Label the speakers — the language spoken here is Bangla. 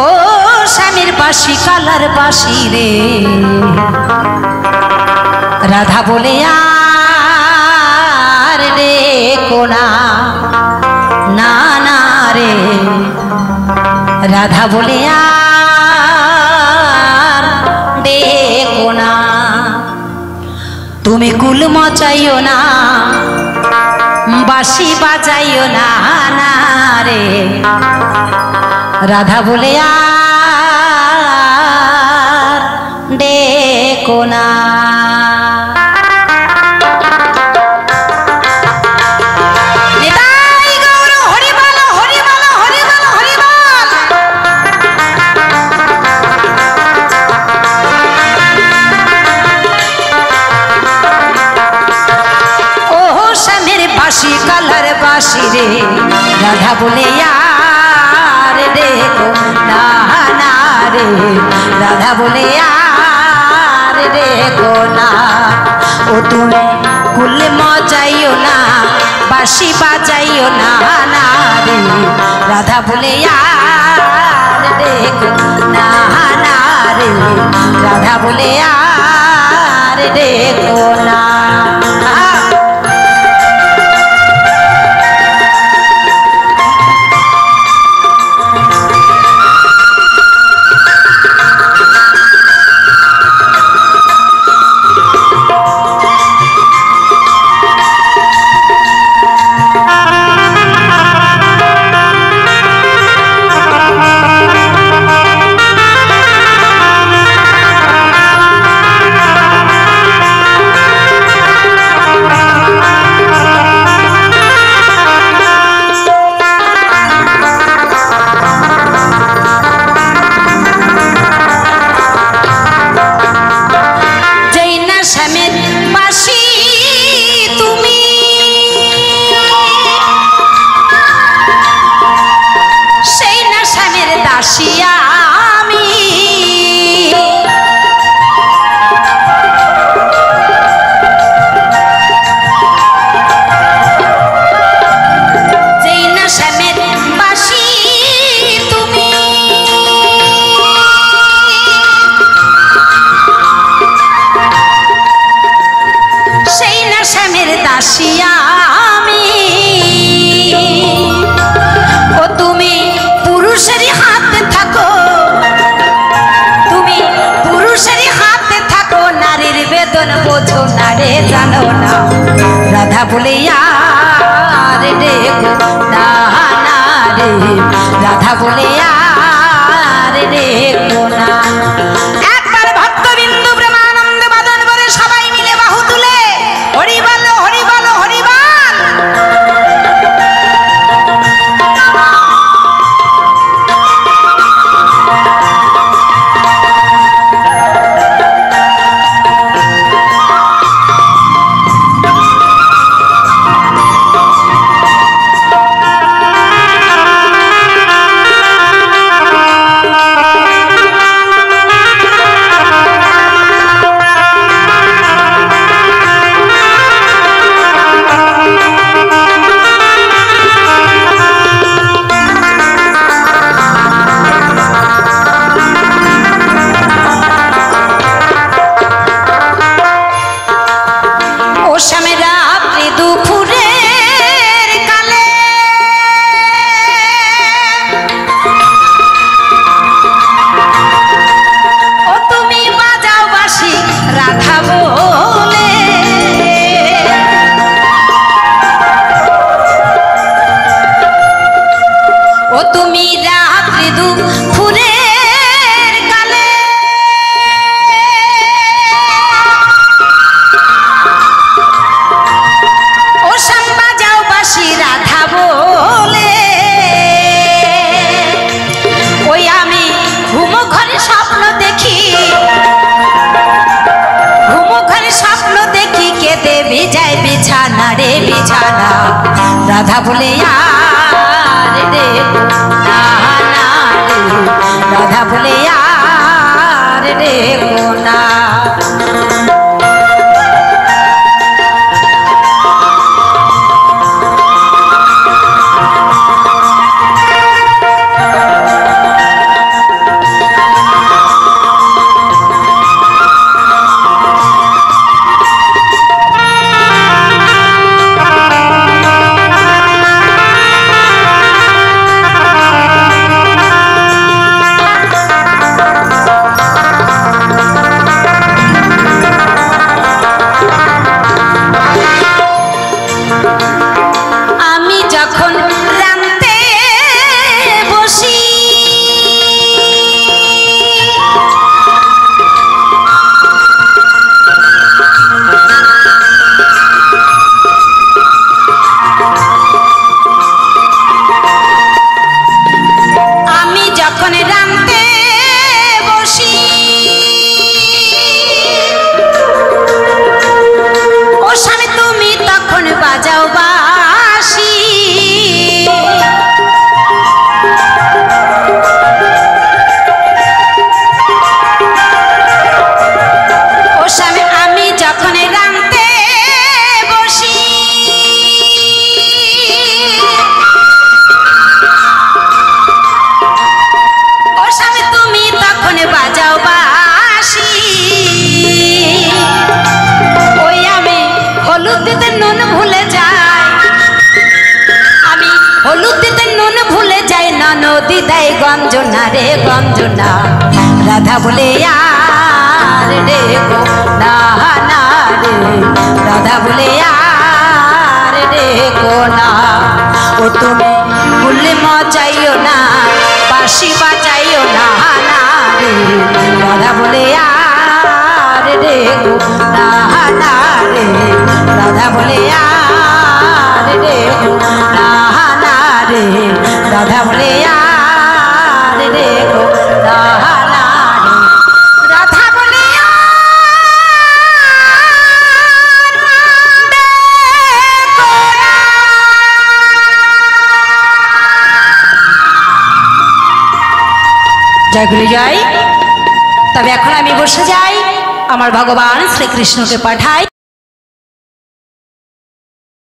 Speaker 1: ও স্বামীর বাঁশি কালার বাঁশি রে, রাধা বলে আর রে কোনা না না রে, রাধা বলে আর দেখো না। তুমি কুল মচাইও না, বাঁশি বাজাইও না না রে, রাধা বলে আর দেখো না। বাঁশি কালার বাঁশি রে, রাধা বলে আর দেখো না না রে, রাধা বলে আর দেখো না। ও তুমি কুল মজাইও না, বাঁশি বাজাইও না না রে, রাধা বলে আর দেখো না না রে, রাধা বলে আর দেখো না। বোঝো না রে জানো না, রাধা বলে আর দেখো না না রে, রাধা বলে আর দেখো না। একবার ভক্তবিন্দু প্রেমানন্দ বাদন করে সবাই মিলে বাহু তুলে হরি বল হরি বল হরি বল। राधा बोले यार देखो ना ना रे, राधा बोले यार देखो ना। হলুদ দিতে নুন ভুলে যায় না, নদী দেয় গঞ্জনা রে গঞ্জনা, রাধা বলে আর রে গো না না রে, রাধা বলে আর রে গো না। ও তুমি ভুলে মজাইও না, বাঁশি বাজাইও না না রে, রাধা বলে আর রে গো না না রে, রাধা বলে আর রে গো না না রে, রাধা বলে আর রে গো না না রে, রাধা বলে জয়গুলি জয়। তবে এখন আমি বসে যাই, আমার ভগবান শ্রীকৃষ্ণকে পাঠাই।